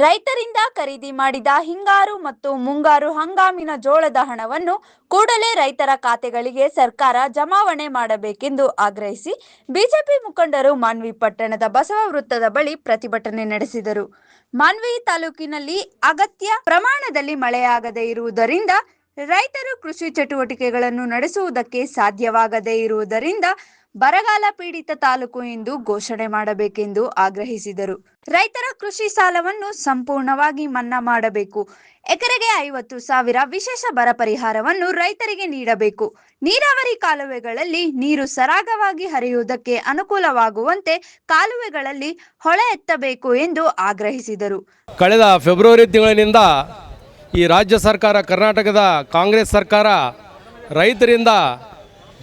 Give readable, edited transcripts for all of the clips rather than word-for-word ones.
ರೈತರಿಂದ ಖರೀದಿ ಮಾಡಿದ ಹಿಂಗಾರು ಮತ್ತು ಮುಂಗಾರು ಹಂಗಾಮಿನ ಜೋಳದ ಹಣವನ್ನು ಕೂಡಲೇ ರೈತರ ಖಾತೆಗಳಿಗೆ ಸರ್ಕಾರ ಜಮಾವಣೆ ಮಾಡಬೇಕೆಂದು ಆಗ್ರಹಿಸಿ ಬಿಜೆಪಿ ಮುಖಂಡರು ಮಾನ್ವಿ ಪಟ್ಟಣದ ಬಸವ ವೃತ್ತದ ಬಳಿ ಪ್ರತಿಭಟನೆ ನಡೆಸಿದರು. ಮಾನ್ವಿ ತಾಲೂಕಿನಲ್ಲಿ ಅಗತ್ಯ ಪ್ರಮಾಣದಲ್ಲಿ ಮಳೆಯಾಗದೇ ಇರುವುದರಿಂದ ರೈತರು ಕೃಷಿ ಚಟುವಟಿಕೆಗಳನ್ನು ನಡೆಸುವುದಕ್ಕೆ ಸಾಧ್ಯವಾಗದೇ ಇರುವುದರಿಂದ ಬರಗಾಲ ಪೀಡಿತ ತಾಲೂಕು ಎಂದು ಘೋಷಣೆ ಮಾಡಬೇಕೆಂದು ಆಗ್ರಹಿಸಿದರು. ರೈತರ ಕೃಷಿ ಸಾಲವನ್ನು ಸಂಪೂರ್ಣವಾಗಿ ಮನ್ನಾ ಮಾಡಬೇಕು. ಎಕರೆಗೆ 50,000 ವಿಶೇಷ ಬರ ಪರಿಹಾರವನ್ನು ರೈತರಿಗೆ ನೀಡಬೇಕು. ನೀರಾವರಿ ಕಾಲುವೆಗಳಲ್ಲಿ ನೀರು ಸರಾಗವಾಗಿ ಹರಿಯುವುದಕ್ಕೆ ಅನುಕೂಲವಾಗುವಂತೆ ಕಾಲುವೆಗಳಲ್ಲಿ ಹೊಳೆ ಎತ್ತಬೇಕು ಎಂದು ಆಗ್ರಹಿಸಿದರು. ಕಳೆದ ಫೆಬ್ರವರಿ ತಿಂಗಳಿನಿಂದ ಈ ರಾಜ್ಯ ಸರ್ಕಾರ, ಕರ್ನಾಟಕದ ಕಾಂಗ್ರೆಸ್ ಸರ್ಕಾರ ರೈತರಿಂದ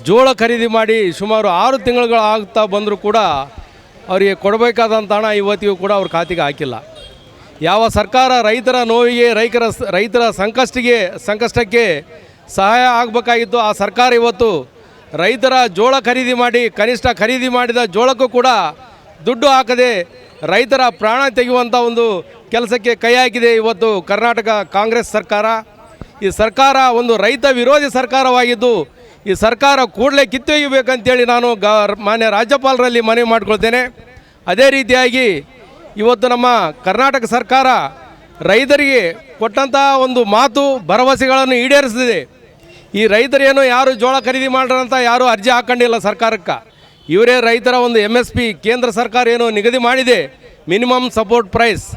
ಜೋಳ ಖರೀದಿ ಮಾಡಿ ಸುಮಾರು 6 ತಿಂಗಳು ಆಗ್ತಾ ಬಂದರೂ ಕೂಡ ಅವರಿಗೆ ಕೊಡಬೇಕಾದಂಥ ಹಣ ಇವತ್ತಿಗೂ ಕೂಡ ಅವ್ರ ಖಾತೆಗೆ ಹಾಕಿಲ್ಲ. ಯಾವ ಸರ್ಕಾರ ರೈತರ ನೋವಿಗೆ, ರೈತರ ಸಂಕಷ್ಟಕ್ಕೆ ಸಹಾಯ ಆಗಬೇಕಾಗಿತ್ತು ಆ ಸರ್ಕಾರ ಇವತ್ತು ರೈತರ ಜೋಳ ಖರೀದಿ ಮಾಡಿ, ಕನಿಷ್ಠ ಖರೀದಿ ಮಾಡಿದ ಜೋಳಕ್ಕೂ ಕೂಡ ದುಡ್ಡು ಹಾಕದೆ ರೈತರ ಪ್ರಾಣ ತೆಗೆಯುವಂಥ ಒಂದು ಕೆಲಸಕ್ಕೆ ಕೈ ಹಾಕಿದೆ ಇವತ್ತು ಕರ್ನಾಟಕ ಕಾಂಗ್ರೆಸ್ ಸರ್ಕಾರ. ಈ ಸರ್ಕಾರ ಒಂದು ರೈತ ವಿರೋಧಿ ಸರ್ಕಾರವಾಗಿದ್ದು ಈ ಸರ್ಕಾರ ಕೂಡಲೇ ಕಿತ್ತೊಯ್ಯಬೇಕಂತೇಳಿ ನಾನು ಮಾನ್ಯ ರಾಜ್ಯಪಾಲರಲ್ಲಿ ಮನವಿ ಮಾಡಿಕೊಳ್ತೇನೆ. ಅದೇ ರೀತಿಯಾಗಿ ಇವತ್ತು ನಮ್ಮ ಕರ್ನಾಟಕ ಸರ್ಕಾರ ರೈತರಿಗೆ ಕೊಟ್ಟಂಥ ಒಂದು ಮಾತು ಭರವಸೆಗಳನ್ನು ಈಡೇರಿಸಿದೆ. ಈ ರೈತರೇನು ಯಾರು ಜೋಳ ಖರೀದಿ ಮಾಡ್ರಂತ ಯಾರು ಅರ್ಜಿ ಹಾಕೊಂಡಿಲ್ಲ ಸರ್ಕಾರಕ್ಕೆ. ಇವರೇ ರೈತರ ಒಂದು MSP ಕೇಂದ್ರ ಸರ್ಕಾರ ಏನು ನಿಗದಿ ಮಾಡಿದೆ, ಮಿನಿಮಮ್ ಸಪೋರ್ಟ್ ಪ್ರೈಸ್,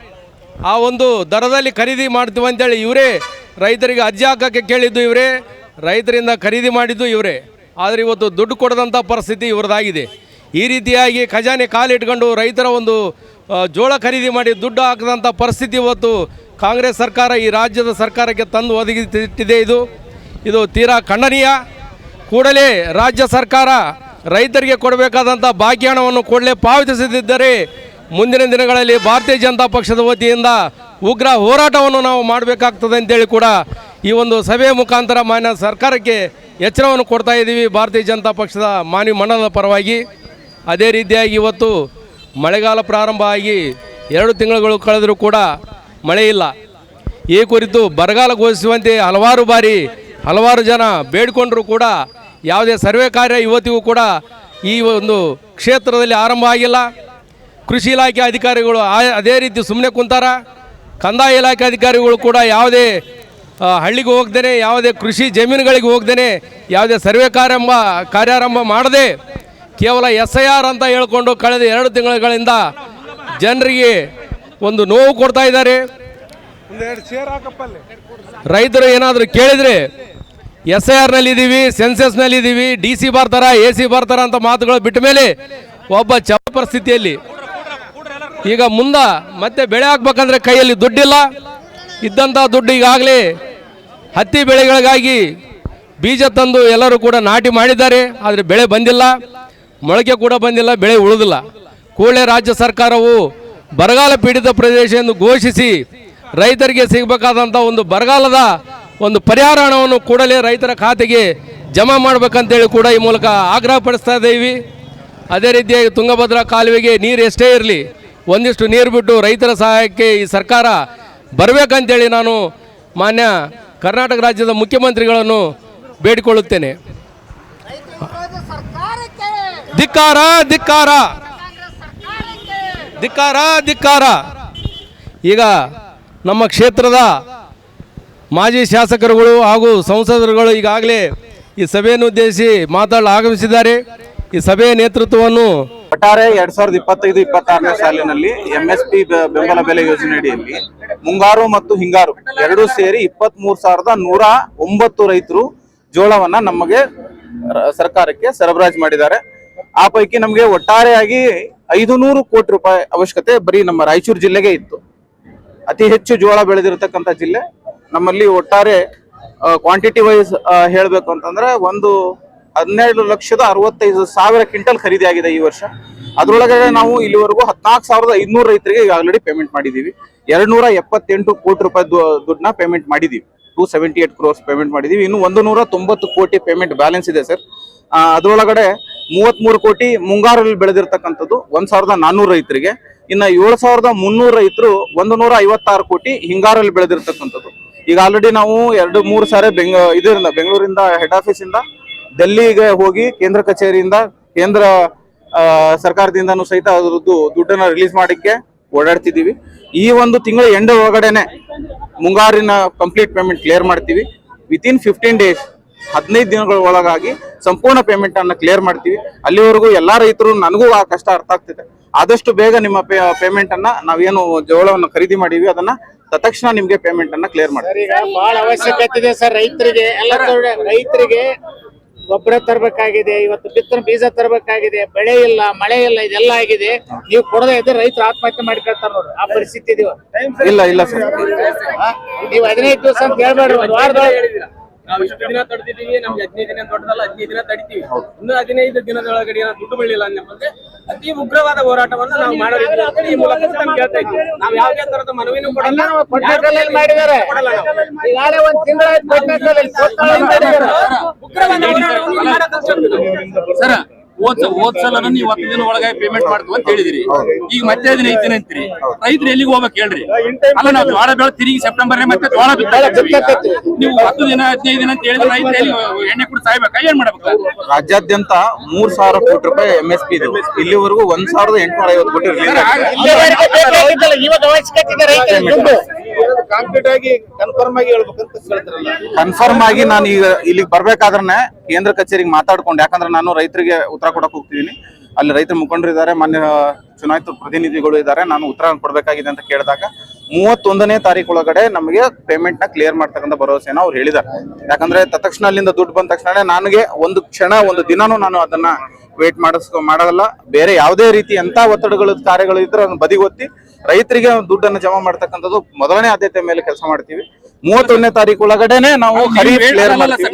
ಆ ಒಂದು ದರದಲ್ಲಿ ಖರೀದಿ ಮಾಡ್ತೀವಿ ಅಂತೇಳಿ ಇವರೇ ರೈತರಿಗೆ ಅರ್ಜಿ ಹಾಕೋಕ್ಕೆ ಕೇಳಿದ್ದು, ಇವರೇ ರೈತರಿಂದ ಖರೀದಿ ಮಾಡಿದ್ದು ಇವರೇ. ಆದರೆ ಇವತ್ತು ದುಡ್ಡು ಕೊಡದಂಥ ಪರಿಸ್ಥಿತಿ ಇವ್ರದ್ದಾಗಿದೆ. ಈ ರೀತಿಯಾಗಿ ಖಜಾನೆ ಕಾಲಿಟ್ಕೊಂಡು ರೈತರ ಒಂದು ಜೋಳ ಖರೀದಿ ಮಾಡಿ ದುಡ್ಡು ಹಾಕದಂಥ ಪರಿಸ್ಥಿತಿ ಇವತ್ತು ಕಾಂಗ್ರೆಸ್ ಸರ್ಕಾರ ಈ ರಾಜ್ಯದ ಸರ್ಕಾರಕ್ಕೆ ತಂದು ಒದಗಿಸಿಟ್ಟಿದೆ. ಇದು ತೀರಾ ಖಂಡನೀಯ. ಕೂಡಲೇ ರಾಜ್ಯ ಸರ್ಕಾರ ರೈತರಿಗೆ ಕೊಡಬೇಕಾದಂಥ ಬಾಕಿ ಹಣವನ್ನು ಕೂಡಲೇ ಪಾವತಿಸದಿದ್ದರೆ ಮುಂದಿನ ದಿನಗಳಲ್ಲಿ ಭಾರತೀಯ ಜನತಾ ಪಕ್ಷದ ವತಿಯಿಂದ ಉಗ್ರ ಹೋರಾಟವನ್ನು ನಾವು ಮಾಡಬೇಕಾಗ್ತದೆ ಅಂತೇಳಿ ಕೂಡ ಈ ಒಂದು ಸಭೆಯ ಮುಖಾಂತರ ಮಾನ್ಯ ಸರ್ಕಾರಕ್ಕೆ ಎಚ್ಚರವನ್ನು ಕೊಡ್ತಾ ಇದ್ದೀವಿ ಭಾರತೀಯ ಜನತಾ ಪಕ್ಷದ ಮಾನ್ಯ ಮಂಡಲದ ಪರವಾಗಿ. ಅದೇ ರೀತಿಯಾಗಿ ಇವತ್ತು ಮಳೆಗಾಲ ಪ್ರಾರಂಭ ಆಗಿ 2 ತಿಂಗಳುಗಳು ಕಳೆದರೂ ಕೂಡ ಮಳೆ ಇಲ್ಲ. ಈ ಕುರಿತು ಬರಗಾಲ ಘೋಷಿಸುವಂತೆ ಹಲವಾರು ಜನ ಬೇಡಿಕೊಂಡರೂ ಕೂಡ ಯಾವುದೇ ಸರ್ವೆ ಕಾರ್ಯ ಇವತ್ತಿಗೂ ಕೂಡ ಈ ಒಂದು ಕ್ಷೇತ್ರದಲ್ಲಿ ಆರಂಭ ಆಗಿಲ್ಲ. ಕೃಷಿ ಇಲಾಖೆ ಅಧಿಕಾರಿಗಳು ಅದೇ ರೀತಿ ಸುಮ್ಮನೆ ಕುಂತಾರ. ಕಂದಾಯ ಇಲಾಖೆ ಅಧಿಕಾರಿಗಳು ಕೂಡ ಯಾವುದೇ ಹಳ್ಳಿಗೆ ಹೋಗ್ದೇನೆ, ಯಾವುದೇ ಕೃಷಿ ಜಮೀನುಗಳಿಗೆ ಹೋಗ್ದೇನೆ, ಯಾವುದೇ ಸರ್ವೆ ಕಾರ್ಯಾರಂಭ ಮಾಡದೆ ಕೇವಲ SIR ಅಂತ ಹೇಳ್ಕೊಂಡು ಕಳೆದ 2 ತಿಂಗಳುಗಳಿಂದ ಜನರಿಗೆ ಒಂದು ನೋವು ಕೊಡ್ತಾ ಇದ್ದಾರೆ. ರೈತರು ಏನಾದರೂ ಕೇಳಿದರೆ SIRನಲ್ಲಿದ್ದೀವಿ, ಸೆನ್ಸಸ್ನಲ್ಲಿದ್ದೀವಿ, DC ಬರ್ತಾರ, AC ಬರ್ತಾರ ಅಂತ ಮಾತುಗಳು ಬಿಟ್ಟ ಮೇಲೆ ಒಬ್ಬ ಪರಿಸ್ಥಿತಿಯಲ್ಲಿ ಈಗ ಮತ್ತೆ ಬೆಳೆ ಹಾಕ್ಬೇಕಂದ್ರೆ ಕೈಯಲ್ಲಿ ದುಡ್ಡಿಲ್ಲ. ಇದ್ದಂಥ ದುಡ್ಡು ಈಗಾಗಲೇ ಹತ್ತಿ ಬೆಳೆಗಳಿಗಾಗಿ ಬೀಜ ತಂದು ಎಲ್ಲರೂ ಕೂಡ ನಾಟಿ ಮಾಡಿದ್ದಾರೆ. ಆದರೆ ಬೆಳೆ ಬಂದಿಲ್ಲ, ಮೊಳಕೆ ಕೂಡ ಬಂದಿಲ್ಲ, ಬೆಳೆ ಉಳಿದಿಲ್ಲ. ಕೂಡಲೇ ರಾಜ್ಯ ಸರ್ಕಾರವು ಬರಗಾಲ ಪೀಡಿತ ಪ್ರದೇಶ ಎಂದು ಘೋಷಿಸಿ ರೈತರಿಗೆ ಸಿಗಬೇಕಾದಂಥ ಒಂದು ಬರಗಾಲದ ಒಂದು ಪರಿಹಾರ ಹಣವನ್ನು ಕೂಡಲೇ ರೈತರ ಖಾತೆಗೆ ಜಮಾ ಮಾಡಬೇಕಂತೇಳಿ ಕೂಡ ಈ ಮೂಲಕ ಆಗ್ರಹ ಪಡಿಸ್ತಾ ಇದ್ದೀವಿ. ಅದೇ ರೀತಿಯಾಗಿ ತುಂಗಭದ್ರಾ ಕಾಲುವೆಗೆ ನೀರು ಎಷ್ಟೇ ಇರಲಿ, ಒಂದಿಷ್ಟು ನೀರು ಬಿಟ್ಟು ರೈತರ ಸಹಾಯಕ್ಕೆ ಈ ಸರ್ಕಾರ ಬರಬೇಕಂತೇಳಿ ನಾನು ಮಾನ್ಯ ಕರ್ನಾಟಕ ರಾಜ್ಯದ ಮುಖ್ಯಮಂತ್ರಿಗಳನ್ನು ಬೇಡಿಕೊಳ್ಳುತ್ತೇನೆ. ಧಿಕ್ಕಾರ ಧಿಕ್ಕಾರ ಧಿಕ್ಕಾರ ಧಿಕ್ಕಾರ. ಈಗ ನಮ್ಮ ಕ್ಷೇತ್ರದ ಮಾಜಿ ಶಾಸಕರುಗಳು ಹಾಗೂ ಸಂಸದರುಗಳು ಈಗಾಗಲೇ ಈ ಸಭೆಯನ್ನು ಉದ್ದೇಶಿಸಿ ಮಾತಾಡಲು ಆಗಮಿಸಿದ್ದಾರೆ. ಈ ಸಭೆಯ ನೇತೃತ್ವವನ್ನು ಒಟ್ಟಾರೆ 2025-26ನೇ ಸಾಲಿನಲ್ಲಿ MSP ಬೆಂಬಲ ಬೆಲೆ ಯೋಜನೆ ಅಡಿಯಲ್ಲಿ ಮುಂಗಾರು ಮತ್ತು ಹಿಂಗಾರು ಎರಡೂ ಸೇರಿ 23,109 ರೈತರು ಜೋಳವನ್ನ ನಮಗೆ ಸರ್ಕಾರಕ್ಕೆ ಸರಬರಾಜು ಮಾಡಿದ್ದಾರೆ. ಆ ಪೈಕಿ ನಮಗೆ ಒಟ್ಟಾರೆಯಾಗಿ 500 ಕೋಟಿ ರೂಪಾಯಿ ಅವಶ್ಯಕತೆ ಬರೀ ನಮ್ಮ ರಾಯಚೂರು ಜಿಲ್ಲೆಗೆ ಇತ್ತು. ಅತಿ ಹೆಚ್ಚು ಜೋಳ ಬೆಳೆದಿರತಕ್ಕಂಥ ಜಿಲ್ಲೆ ನಮ್ಮಲ್ಲಿ. ಒಟ್ಟಾರೆ ಕ್ವಾಂಟಿಟಿ ವೈಸ್ ಹೇಳಬೇಕು ಅಂತಂದ್ರೆ 12,65,000 ಕ್ವಿಂಟಲ್ ಖರೀದಿ ಆಗಿದೆ ಈ ವರ್ಷ. ಅದರೊಳಗೆ ನಾವು ಇಲ್ಲಿವರೆಗೂ 14,500 ರೈತರಿಗೆ ಈಗ ಆಲ್ರೆಡಿ ಪೇಮೆಂಟ್ ಮಾಡಿದೀವಿ. 278 ಕೋಟಿ ರೂಪಾಯಿ ದುಡ್ಡನ್ನ ಪೇಮೆಂಟ್ ಮಾಡಿದೀವಿ. 278 crores ಪೇಮೆಂಟ್ ಮಾಡಿದೀವಿ. ಇನ್ನು 190 ಕೋಟಿ ಪೇಮೆಂಟ್ ಬ್ಯಾಲೆನ್ಸ್ ಇದೆ ಸರ್. ಅದರೊಳಗಡೆ 33 ಕೋಟಿ ಮುಂಗಾರಲ್ಲಿ ಬೆಳೆದಿರ್ತಕ್ಕಂಥದ್ದು 1,400 ರೈತರಿಗೆ. ಇನ್ನ 7,300 ರೈತರು 156 ಕೋಟಿ ಹಿಂಗಾರಲ್ಲಿ ಬೆಳೆದಿರ್ತಕ್ಕಂಥದ್ದು. ಈಗ ಆಲ್ರೆಡಿ ನಾವು 2-3 ಸಾರಿ ಬೆಂಗಳೂರಿಂದ ಹೆಡ್ ಆಫೀಸ್ ಇಂದ ಡೆಲ್ಲಿಗೆ ಹೋಗಿ ಕೇಂದ್ರ ಕಚೇರಿಯಿಂದ ಕೇಂದ್ರ ಸರ್ಕಾರದಿಂದನೂ ಸಹಿತ ಅದರದ್ದು ದುಡ್ಡನ್ನ ರಿಲೀಸ್ ಮಾಡಿಕ್ಕೆ ಓಡಾಡ್ತಿದ್ದೀವಿ. ಈ ಒಂದು ತಿಂಗಳ ಎಂಡ್ ಒಳಗಡೆನೆ ಮುಂಗಾರಿನ ಕಂಪ್ಲೀಟ್ ಪೇಮೆಂಟ್ ಕ್ಲಿಯರ್ ಮಾಡ್ತೀವಿ. ವಿತಿನ್ 15 ಡೇಸ್ 15 ದಿನಗಳ ಒಳಗಾಗಿ ಸಂಪೂರ್ಣ ಪೇಮೆಂಟ್ ಅನ್ನ ಕ್ಲಿಯರ್ ಮಾಡ್ತೀವಿ. ಅಲ್ಲಿವರೆಗೂ ಎಲ್ಲಾ ರೈತರು, ನನಗೂ ಆ ಕಷ್ಟ ಅರ್ಥ ಆಗ್ತಿದೆ, ಆದಷ್ಟು ಬೇಗ ನಿಮ್ಮ ಪೇಮೆಂಟ್ ಅನ್ನ ನಾವೇನು ಜೋಳವನ್ನು ಖರೀದಿ ಮಾಡೀವಿ ಅದನ್ನ ತಕ್ಷಣ ನಿಮ್ಗೆ ಪೇಮೆಂಟ್ ಅನ್ನ ಕ್ಲಿಯರ್ ಮಾಡ್ತೀವಿ. ಬಹಳ ಅವಶ್ಯಕತೆ ಇದೆ ಸರ್ ರೈತರಿಗೆ. ರೈತರಿಗೆ ಗೊಬ್ಬರ ತರಬೇಕಾಗಿದೆ, ಇವತ್ತು ಬಿತ್ತನೆ ಬೀಜ ತರಬೇಕಾಗಿದೆ, ಬೆಳೆ ಇಲ್ಲ, ಮಳೆ ಇಲ್ಲ, ಇದೆಲ್ಲ ಆಗಿದೆ. ನೀವು ಕೊಡದೇ ಇದ್ರೆ ರೈತರು ಆತ್ಮಹತ್ಯೆ ಮಾಡ್ಕೊಳ್ತಾರೆ ನೋಡಿ, ಆ ಪರಿಸ್ಥಿತಿ ಇದೀವ. ಇಲ್ಲ ಸರ್, ನೀವು 15 ದಿವಸ ಅಂತ ಹೇಳ್ಬೇಡ್ರಿ, ಒಂದು ವಾರದೊಳಗೆ ನಾವು ಇಷ್ಟು ದಿನ ತಡೆದಿದ್ದೀವಿ. ನಮ್ಗೆ 15 ದಿನ ದೊಡ್ಡದಲ್ಲ, 15 ದಿನ ತಡಿತೀವಿ. ಇನ್ನು 15 ದಿನದೊಳಗಡೆ ದುಡ್ಡು ಬೆಳಿಲ್ಲ ಅನ್ನೋದ್ರೆ ಅತಿ ಉಗ್ರವಾದ ಹೋರಾಟವನ್ನು ನಾವು ಮಾಡೋದಿಲ್ಲ ಅಂತ ಈ ಮೂಲಕ ತಮ್ಗೆ ಹೇಳ್ತಾ ಇದ್ದೀವಿ. ನಾವು ಯಾವುದೇ ತರದ ಮನವಿನೂ ಕೊಡಲ್ಲ. ಮಾಡಿದ್ದಾರೆ ಈಗಾಗಲೇ ಒಂದು ತಿಂಗಳ ಉಗ್ರವಾದ ಹೋರಾಟವನ್ನು ಮಾಡೋದು ಸರ್. ಹೋದ್ ಸಲ ನೀವು 10 ದಿನ ಒಳಗೆ ಪೇಮೆಂಟ್ ಮಾಡ್ತೀವಿ ಅಂತ ಹೇಳಿದಿರಿ. ಈಗ ಮತ್ತೆ 15 ದಿನ ಅಂತೀರಿ. ರೈತರು ಎಲ್ಲಿಗೆ ಹೋಗ್ಬೇಕು ಹೇಳ್ರಿ? ಅಲ್ಲ, ನಾವು ಜೋಳ ಬೆಳೆ ತಿರುಗಿ ಸೆಪ್ಟೆಂಬರ್ ಮತ್ತೆ ಜೋಳ ಬಿತ್ತಬೇಕು. ನೀವು 10 ದಿನ 15 ದಿನ ಅಂತ ಹೇಳಿದ್ರೆ ರೈತರು ಎಲ್ಲಿ ಎಣ್ಣೆ ಕುಡಿದು ಸಾಯ್ಬೇಕಾ? ಏನ್ ಮಾಡ್ಬೇಕು? ರಾಜ್ಯಾದ್ಯಂತ 3,000 ಕೋಟಿ ರೂಪಾಯಿ MSP ಇದೆ. ಇಲ್ಲಿವರೆಗೂ 1,850 ಕೋಟಿ ಇವಾಗ ಅವಶ್ಯಕತೆ ಇದೆ ರೈತರಿಗೆ. ಕಾಂಕ್ರೀಟ್ ಆಗಿ ಕನ್ಫರ್ಮ್ ಆಗಿ ಹೇಳ್ಬೇಕಂತ ಹೇಳ್ತಾರಲ್ಲ. ಕನ್ಫರ್ಮ್ ಆಗಿ ನಾನು ಈಗ ಇಲ್ಲಿಗೆ ಬರ್ಬೇಕಾದ್ರೆ ಕೇಂದ್ರ ಕಚೇರಿಗೆ ಮಾತಾಡ್ಕೊಂಡು, ಯಾಕಂದ್ರೆ ನಾನು ರೈತರಿಗೆ ಉತ್ತರ ಕೊಡಕ್ ಹೋಗ್ತಿದ್ದೀನಿ. ಅಲ್ಲಿ ರೈತರ ಮುಖಂಡರಿದ್ದಾರೆ, ಮಾನ್ಯ ಚುನಾಯಿತ ಪ್ರತಿನಿಧಿಗಳು ಇದ್ದಾರೆ. ನಾನು ಉತ್ತರ ಕೊಡ್ಬೇಕಾಗಿದೆ ಅಂತ ಕೇಳಿದಾಗ 31ನೇ ತಾರೀಕು ಒಳಗಡೆ ನಮಗೆ ಪೇಮೆಂಟ್ ನ ಕ್ಲಿಯರ್ ಮಾಡ್ತಕ್ಕಂಥ ಭರವಸೆನ ಅವ್ರು ಹೇಳಿದ್ದಾರೆ. ಯಾಕಂದ್ರೆ ತಕ್ಷಣ ಅಲ್ಲಿಂದ ದುಡ್ಡು ಬಂದ ತಕ್ಷಣ ನನಗೆ ಒಂದು ಕ್ಷಣ, ಒಂದು ದಿನಾನೂ ನಾನು ಅದನ್ನ ವೇಟ್ ಮಾಡಲ್ಲ. ಬೇರೆ ಯಾವುದೇ ರೀತಿ ಎಂತ ಒತ್ತಡಗಳು ಕಾರ್ಯಗಳು ಇದ್ರೆ ಅದನ್ನ ಬದಿಗೊತ್ತಿ ರೈತರಿಗೆ ದುಡ್ಡನ್ನು ಜಮಾ ಮಾಡ್ತಕ್ಕಂಥದ್ದು ಮೊದಲನೇ ಆದ್ಯತೆ ಮೇಲೆ ಕೆಲಸ ಮಾಡ್ತೀವಿ. 31ನೇ ತಾರೀಕು ಒಳಗಡೆನೆ ನಾವು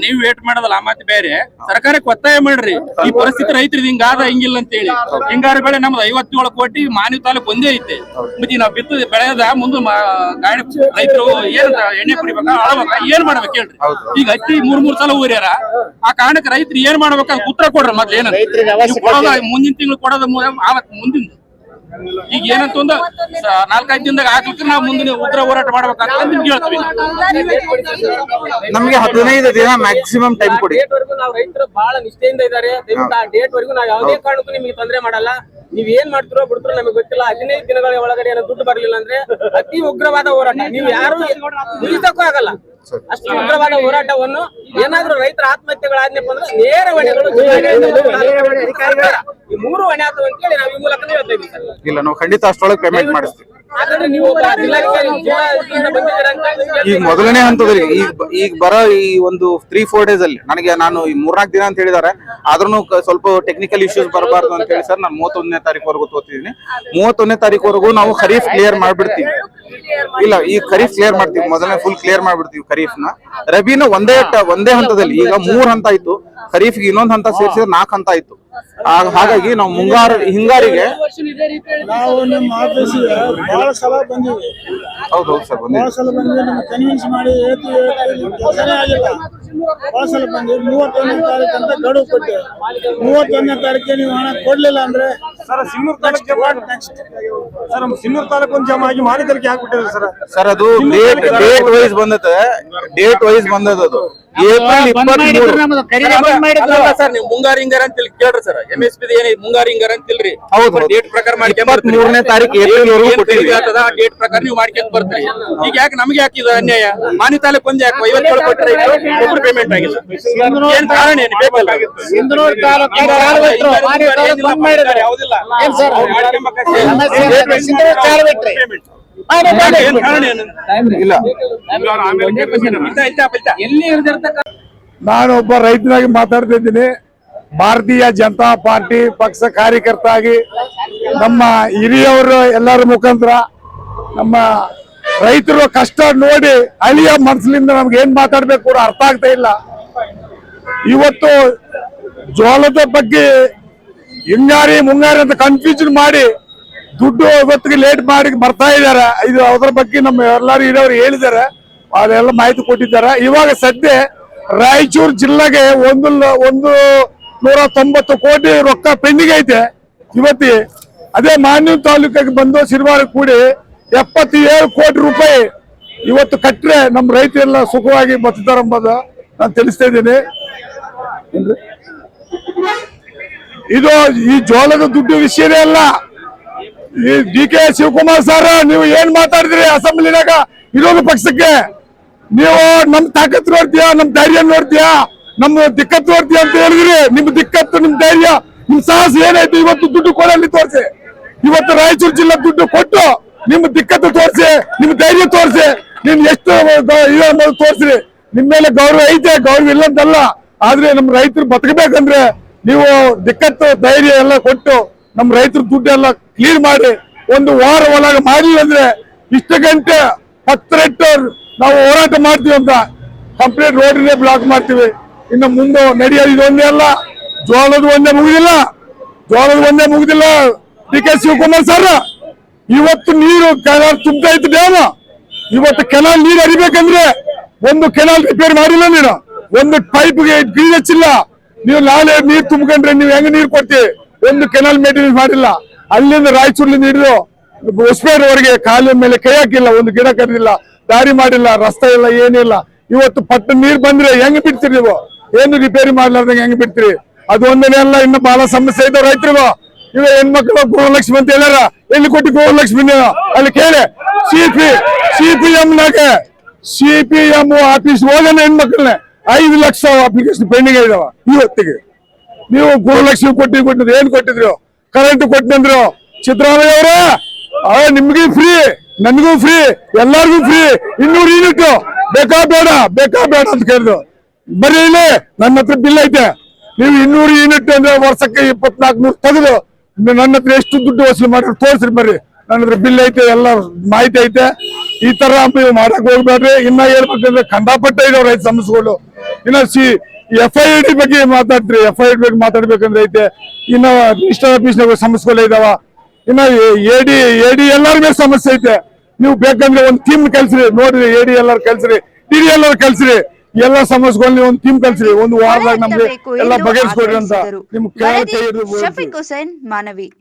ನೀವು ವೇಟ್ ಮಾಡೋದಲ್ಲ, ಮತ್ತೆ ಬೇರೆ ಸರ್ಕಾರಕ್ಕೆ ಒತ್ತಾಯ ಮಾಡ್ರಿ. ಈ ಪರಿಸ್ಥಿತಿ ರೈತರಿಗೆ ಹಿಂಗಾದ ಹಿಂಗಿಲ್ಲ ಅಂತ ಹೇಳಿ. ಹಿಂಗಾರು ಬೆಳೆ ನಮ್ದು 57 ಕೋಟಿ ಮಾನ್ಯ ತಾಲೂಕು ಒಂದೇ ಐತೆ. ಮತ್ತೆ ನಾವು ಬಿತ್ತದ ಬೆಳೆದ ಮುಂದೆ ಗಾಡಿ ರೈತರು ಏನ್ ಎಣ್ಣೆ ಕುಡಿಬೇಕಾ, ಅಳಬೇಕಾ, ಏನ್ ಮಾಡ್ಬೇಕು ಹೇಳ್ರಿ? ಈಗ ಹತ್ತಿ 3 ಸಲ ಊರ್ಯಾರ. ಆ ಕಾರಣಕ್ಕೆ ರೈತರು ಏನ್ ಮಾಡ್ಬೇಕ ಉತ್ತರ ಕೊಡ್ರಿ. ಮೊದ್ಲು ಏನ ಮುಂದಿನ ತಿಂಗಳು ಕೊಡೋದು ಮುಂದಿನ ಈಗ ಏನಂತ ಒಂದು 4-5 ದಿನದಾಗ ಹಾಕ್ಲಿಕ್ಕೆ ನಾವು ಮುಂದಿನ ಉಗ್ರ ಹೋರಾಟ ಮಾಡ್ಬೇಕಂತ ನಿಮ್ಗೆ ಹೇಳ್ತೀವಿ. ನಮ್ಗೆ 15 ದಿನ ಮ್ಯಾಕ್ಸಿಮಮ್ ಟೈಮ್ ಕೊಡಿ. ನಾವು ರೈತರು ಬಹಳ ನಿಷ್ಠೆಯಿಂದ ಇದ್ದಾರೆ. ಆ ಡೇಟ್ ವರೆಗೂ ನಾವು ಯಾವುದೇ ಕಾರಣಕ್ಕೂ ನಿಮಗೆ ತೊಂದರೆ ಮಾಡಲ್ಲ. ನೀವ್ ಏನ್ ಮಾಡ್ತಿರೋ ಬಿಡ್ತಿರೋ ನಮಗೆ ಗೊತ್ತಿಲ್ಲ. 15 ದಿನಗಳ ಒಳಗಡೆ ಏನೋ ದುಡ್ಡು ಬರಲಿಲ್ಲ ಅಂದ್ರೆ ಅತಿ ಉಗ್ರವಾದ ಹೋರಾಟ. ನೀವು ಯಾರು ನಿಲ್ಲಿಸಕ್ಕೂ ಆಗಲ್ಲ. ಅಷ್ಟು ಉಗ್ರವಾದ ಹೋರಾಟವನ್ನು ಏನಾದ್ರೂ ರೈತರ ಆತ್ಮಹತ್ಯೆಗಳಾದ್ನಪ್ಪ ಅಂದ್ರೆ ನೇರ ಹೊಣೆಗಳು ಈ 3 ಹೊಣೆ ಆಗ್ತವೆ ಅಂತ ಹೇಳಿ ನಾವು ಈ ಮೂಲಕ ಹೇಳ್ತಾ ಇದ್ದೀವಿ ಸರ್. ಇಲ್ಲ, ನಾವು ಖಂಡಿತ ಅಷ್ಟೊಳಗೆ ಪೇಮೆಂಟ್ ಮಾಡಿಸ್ತೀವಿ. ಹಾಗಾದ್ರೆ ನೀವು ಜಿಲ್ಲಾಧಿಕಾರಿ ಬಂದಿದ್ದೀರಾ ಅಂತ ಈಗ ಮೊದಲನೇ ಹಂತದಲ್ಲಿ ಈಗ ಬರೋ ಈ ಒಂದು 3-4 ಡೇಸ್ ಅಲ್ಲಿ ನಾನು ಈ 3-4 ದಿನ ಅಂತ ಹೇಳಿದಾರೆ. ಆದ್ರೂ ಸ್ವಲ್ಪ ಟೆಕ್ನಿಕಲ್ ಇಶ್ಯೂಸ್ ಬರಬಾರ್ದು ಅಂತ ಹೇಳಿ ಸರ್ ನಾನು 31ನೇ ತಾರೀಕುವರೆಗೂ ತೋತಿದ್ದೀನಿ. 31ನೇ ತಾರೀಕುವರೆಗೂ ನಾವು ಖರೀಫ್ ಕ್ಲಿಯರ್ ಮಾಡ್ಬಿಡ್ತೀವಿ. ಇಲ್ಲ, ಈ ಖರೀಫ್ ಕ್ಲಿಯರ್ ಮಾಡ್ತೀವಿ. ಮೊದಲನೇ ಫುಲ್ ಕ್ಲಿಯರ್ ಮಾಡ್ಬಿಡ್ತೀವಿ ಖರೀಫ್ನ. ರಬಿನ ಒಂದೇ ಹಂತದಲ್ಲಿ ಈಗ 3 ಹಂತ ಆಯ್ತು. ಖರೀಫ್ಗೆ ಇನ್ನೊಂದು ಹಂತ ಸೇರಿಸಿದ್ರೆ 4 ಹಂತ ಆಯ್ತು. ಹಾಗಾಗಿ ನಾವು ಹಿಂಗಾರಿಗೆ ನಾವು ನಿಮ್ಮ ಆಫೀಸಿಗೆ ಬಹಳ ಸಲ ಬಂದಿವಿ. ಹೌದು ಸರ್, ಬಹಳ ಸಲ ಬಂದಿವಿ. ನಮ್ಮ ಕನ್ವಿನ್ಸ್ ಮಾಡಿ ಕೆಲಸನೇ ಆಗಿಲ್ಲ. ಬಹಳ ಸಲ ಬಂದಿವಿ. 31ನೇ ತಾರೀಕು ಅಂತ ಗಡುವು ಕೊಟ್ಟಿವಿ. 31ನೇ ತಾರೀಕಿಗೆ ನೀವು ಹಣ ಕೊಡ್ಲಿಲ್ಲ ಅಂದ್ರೆ ಸರ್ ಸಿನ್ನೂರು ತಾಲೂಕು ಒಂದು ಜಮಾ ಆಗಿ ಮಾನಿಕರಿಗೆ ಹಾಕ್ಬಿಟ್ಟಿದ್ರು ಸರ್. ಅದು ಡೇಟ್ ವೈಸ್ ಬಂದದ. ಅದು ಏಪ್ರಿಲ್ 23 ಸರ್. ನೀವು ಮುಂಗಾರು ಹಿಂಗಾರ ಅಂತ ಕೇಳ್ರಿ ಸರ್. MSP ಏನ ಮುಂಗಾರು ಹಿಂಗಾರ ಅಂತಿಲ್ರಿ. ಡೇಟ್ ಪ್ರಕಾರ 23ನೇ ತಾರೀಕು ಏಪ್ರಿಲ್ ವರೆಗೂ ಕೊಟ್ಟಿವಿ. ಡೇಟ್ ಪ್ರಕಾರ ನೀವು ಮಾಡ್ಕೊಂಡ್ ಬರ್ತೀರಿ. ಈಗ ಯಾಕೆ ನಮ್ಗೆ ಹಾಕಿದ ಅನ್ಯಾಯ? ಮಾನ್ಯ ತಾಲೂಕು ಒಂದೇ ಯಾಕೆ 57 ಕೊಟ್ಟರೆ ಒಬ್ರು ಪೇಮೆಂಟ್ ಆಗಿಲ್ಲ? ಏನ್ ಕಾರಣ ಏನು ಬೇಕಲ್ಲ? ಸಿಂಧನೂರು ತಾಲೂಕು ಯಾವುದಿಲ್ಲ ಇಲ್ಲ. ನಾನೊಬ್ಬ ರೈತನಾಗಿ ಮಾತಾಡ್ತಿದ್ದೀನಿ. ಭಾರತೀಯ ಜನತಾ ಪಾರ್ಟಿ ಪಕ್ಷ ಕಾರ್ಯಕರ್ತ ಆಗಿ ನಮ್ಮ ಹಿರಿಯವರು ಎಲ್ಲರ ಮುಖಾಂತರ ನಮ್ಮ ರೈತರು ಕಷ್ಟ ನೋಡಿ ಹಳ್ಳಿಯ ಮನಸ್ಸಿನಿಂದ ನಮ್ಗೆ ಏನ್ ಮಾತಾಡ್ಬೇಕು ಕೂಡ ಅರ್ಥ ಆಗ್ತಾ ಇಲ್ಲ. ಇವತ್ತು ಜೋಳದ ಬಗ್ಗೆ ಹಿಂಗಾರಿ ಮುಂಗಾರಿ ಅಂತ ಕನ್ಫ್ಯೂಷನ್ ಮಾಡಿ ದುಡ್ಡು ಇವತ್ತಿಗೆ ಲೇಟ್ ಮಾಡಿ ಬರ್ತಾ ಇದಾರೆ. ಇದು ಅದ್ರ ಬಗ್ಗೆ ನಮ್ಮ ಎಲ್ಲರೂ ಹಿರಿಯವರು ಹೇಳಿದ್ದಾರೆ, ಅದೆಲ್ಲ ಮಾಹಿತಿ ಕೊಟ್ಟಿದ್ದಾರೆ. ಇವಾಗ ಸದ್ಯ ರಾಯಚೂರು ಜಿಲ್ಲೆಗೆ ಒಂದು 190 ಕೋಟಿ ರೊಕ್ಕ ಪೆಂಡಿಂಗ್ ಐತೆ ಇವತ್ತಿ. ಅದೇ ಮಾನ್ಯ ತಾಲೂಕಿಗೆ ಬಂದು ಶಿರ್ವಾರ ಕೂಡಿ 77 ಕೋಟಿ ರೂಪಾಯಿ ಇವತ್ತು ಕಟ್ರೆ ನಮ್ಮ ರೈತರೆಲ್ಲ ಸುಖವಾಗಿ ಬದುಕ್ತಾರೆ ಎಂಬುದು ನಾನು ತಿಳಿಸ್ತಾ ಇದ್ದೀನಿ. ಇದು ಈ ಜೋಳದ ದುಡ್ಡು ವಿಷಯನೇ ಅಲ್ಲ. ಈ DK ಶಿವಕುಮಾರ್ ಸರ್, ನೀವು ಏನ್ ಮಾತಾಡಿದ್ರಿ ಅಸೆಂಬ್ಲಿನಾಗ ವಿರೋಧ ಪಕ್ಷಕ್ಕೆ? ನೀವು ನಮ್ ತಾಕತ್ ನೋಡ್ತೀಯಾ, ನಮ್ ಧೈರ್ಯ ನೋಡ್ತೀಯಾ, ನಮ್ಮ ದಿಕ್ಕತ್ತು ನೋಡ್ತೀಯಾ ಅಂತ ಹೇಳಿದ್ರಿ. ನಿಮ್ ದಿಕ್ಕತ್ತು, ನಿಮ್ ಧೈರ್ಯ, ನಿಮ್ ಸಾಹಸ ಏನಾಯ್ತು ಇವತ್ತು ದುಡ್ಡು ಕೊಡಲಿ ತೋರಿಸಿ. ಇವತ್ತು ರಾಯಚೂರು ಜಿಲ್ಲಾ ದುಡ್ಡು ಕೊಟ್ಟು ನಿಮ್ ದಿಕ್ಕತ್ತು ತೋರಿಸಿ, ನಿಮ್ ಧೈರ್ಯ ತೋರಿಸಿ, ನಿಮ್ ಎಷ್ಟು ತೋರಿಸ್ರಿ. ನಿಮ್ ಮೇಲೆ ಗೌರವ ಐತೆ, ಗೌರವ ಇಲ್ಲ ಅಂತಲ್ಲ. ಆದ್ರೆ ನಮ್ ರೈತರು ಬದುಕಬೇಕಂದ್ರೆ ನೀವು ದಿಕ್ಕತ್ತು ಧೈರ್ಯ ಎಲ್ಲ ಕೊಟ್ಟು ನಮ್ ರೈತರ ದುಡ್ಡು ಎಲ್ಲ ಕ್ಲೀನ್ ಮಾಡಿ ಒಂದು ವಾರ ಒಳಗೆ ಮಾಡಿಲ್ಲ ಅಂದ್ರೆ ಇಷ್ಟು ಗಂಟೆ 10 ನಾವು ಹೋರಾಟ ಮಾಡ್ತೀವಿ ಅಂತ ಕಂಪ್ಲೀಟ್ ರೋಡ್ನೇ ಬ್ಲಾಕ್ ಮಾಡ್ತೀವಿ. ಇನ್ನು ಮುಂದೆ ನಡೆಯೋದು ಇದೊಂದೇ ಅಲ್ಲ, ಜೋಳದ ಒಂದೇ ಮುಗಿದಿಲ್ಲ. DK ಶಿವಕುಮಾರ್ ಸರ್, ಇವತ್ತು ನೀರು ಕೆನಾಲ್ ತುಂಬ್ತಾ ಇತ್ತು ಡ್ಯಾಮ್. ಇವತ್ತು ಕೆನಾಲ್ ನೀರು ಹರಿಬೇಕಂದ್ರೆ ಒಂದು ಕೆನಾಲ್ ರಿಪೇರ್ ಮಾಡಿಲ್ಲ, ನೀನು ಒಂದು ಪೈಪ್ಗೆ ಗೀಜ್ ಹಚ್ಚಿಲ್ಲ. ನೀವು ನಾಳೆ ನೀರು ತುಂಬ್ಕೊಂಡ್ರೆ ನೀವು ಹೆಂಗ್ ನೀರು ಕೊಡ್ತೀವಿ? ಒಂದು ಕೆನಾಲ್ ಮೇಂಟೆನೆನ್ಸ್ ಮಾಡಿಲ್ಲ. ಅಲ್ಲಿಂದ ರಾಯಚೂರ್ಲಿಂದ ಹಿಡಿದು ಹೊಸಪೇಟೆವರೆಗೆ ಕಾಲಿನ ಮೇಲೆ ಕೈ ಹಾಕಿಲ್ಲ, ಒಂದು ಗಿಡ ಕರೆದಿಲ್ಲ, ದಾರಿ ಮಾಡಿಲ್ಲ, ರಸ್ತೆ ಇಲ್ಲ, ಏನಿಲ್ಲ. ಇವತ್ತು ಪಟ್ಟ ನೀರು ಬಂದ್ರೆ ಹೆಂಗ್ ಬಿಡ್ತೀರಿ ನೀವು? ಏನು ರಿಪೇರಿ ಮಾಡ್ಲಾರ್ದಂಗೆ ಹೆಂಗ್ ಬಿಡ್ತೀರಿ? ಅದು ಒಂದನೇ ಅಲ್ಲ, ಇನ್ನು ಬಹಳ ಸಮಸ್ಯೆ ಇದಾವ ರೈತರಿಗೂ. ಇವ ಹೆಣ್ಮಕ್ಳು ಗೃಹಲಕ್ಷ್ಮಿ ಅಂತ ಹೇಳ್ಯಾರ, ಎಲ್ಲಿ ಕೊಟ್ಟು ಗೃಹಲಕ್ಷ್ಮಿ? ಅಲ್ಲಿ ಕೇಳಿ CPM ಆಫೀಸ್ ಹೋಗೋಣ ಹೆಣ್ಮಕ್ಳನ್ನ 5 ಲಕ್ಷ ಅಪ್ಲಿಕೇಶನ್ ಪೆಂಡಿಂಗ್ ಇದಾವ ಇವತ್ತಿಗೆ. ನೀವು ಗೃಹಲಕ್ಷ್ಮಿ ಕೊಟ್ಟಿದ್ರು, ಏನ್ ಕೊಟ್ಟಿದ್ರು? ಕರೆಂಟ್ ಕೊಟ್ಟಿದ್ರು. ಸಿದ್ದರಾಮಯ್ಯ ಅವರೇ, ನಿಮ್ಗೂ ಫ್ರೀ, ನನ್ಗೂ ಫ್ರೀ, ಎಲ್ಲಾರ್ಗೂ ಫ್ರೀ, 200 ಯೂನಿಟ್ ಬೇಕಾ ಬೇಡ ಅಂತ ಕೇಳಿದ್ರು. ಬರ್ರಿ ಇಲ್ಲಿ, ನನ್ನ ಹತ್ರ ಬಿಲ್ ಐತೆ. ನೀವು 200 ಯೂನಿಟ್ ಅಂದ್ರೆ ವರ್ಷಕ್ಕೆ 2400 ತೆಗೆದು ನನ್ನ ಹತ್ರ ಎಷ್ಟು ದುಡ್ಡು ವಸೂಲು ಮಾಡಿದ್ರು ತೋರಿಸ್ರಿ, ಬರ್ರಿ, ನನ್ನ ಹತ್ರ ಬಿಲ್ ಐತೆ, ಎಲ್ಲ ಮಾಹಿತಿ ಐತೆ. ಈ ತರ ನೀವು ಮಾಡಕ್ ಹೋಗ್ಬೇಡ್ರಿ. ಇನ್ನ ಹೇಳ್ಬೇಕಂದ್ರೆ ಕಂಡಾಪಟ್ಟ ಇದಾವ ರೈತ ಸಮಸ್ಯೆಗಳು. ಇನ್ನ FID ಬಗ್ಗೆ ಮಾತಾಡ್ತೀರಿ, FID ಬಗ್ಗೆ ಮಾತಾಡ್ಬೇಕಂದ್ರೆ ಐತೆ. ಇನ್ನ ರಿಜಿಸ್ಟರ್ ಆಫೀಸ್ನಾಗ ಸಮಸ್ಯೆಗಳು ಇದಾವ. ಇನ್ನ AD ಎಲ್ಲಾರ ಮೇಲೆ ಸಮಸ್ಯೆ ಐತೆ. ನೀವು ಬೇಕಂದ್ರೆ ಒಂದು ಟೀಮ್ ಕಲ್ಸ್ರಿ, ನೋಡ್ರಿ, AD ಎಲ್ಲಾರು ಕಲ್ಸ್ರಿ, DD ಎಲ್ಲಾರು ಕಲ್ಸ್ರಿ, ಎಲ್ಲ ಸಮಸ್ಯೆಗಳು ಒಂದು ಟೀಮ್ ಕಲ್ಸ್ರಿ, ಒಂದು ವಾರದಾಗ ನಮ್ಗೆ ಎಲ್ಲ ಬಗೆಹರಿಸ್ಕೊಡ್ರಿ ಅಂತ ನಿಮ್ ಕೈ ಹಿಡಿದು ಶಫೀಕ್ ಹುಸೇನ್, ಮಾನವಿ.